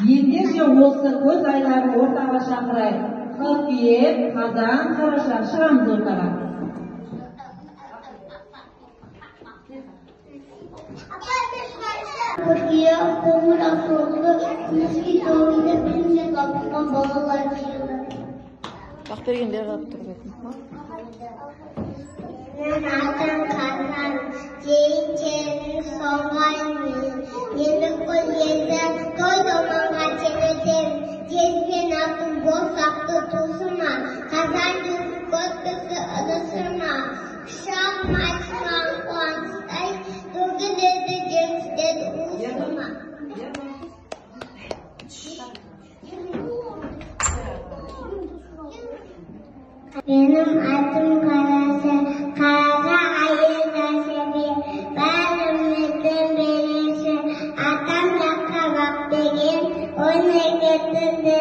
Ендеше осы көз айларын ортаға шақырайық. Қыркүйек, қазан, қараша, шығамыз ортаға. Қыркүйек, қоңыр асоғлы, күзгі тоғында білімге қабылған балалар жиылды. Бақбергендер қалып тұрбетін. Мен атам қазан, жейтерін соңғайын. Енді қол елді той доманға телетем. Теспен атын болсақты тұсыма, қазан жүз көткісі ұдысырма. Құшақ матқан қуаныстай, төгіледі жеңістер ұсыма. Benim adım Karası, Kara ayı nasibı, bölümümüzün birisi. Atam da kabak begin, onu götürdü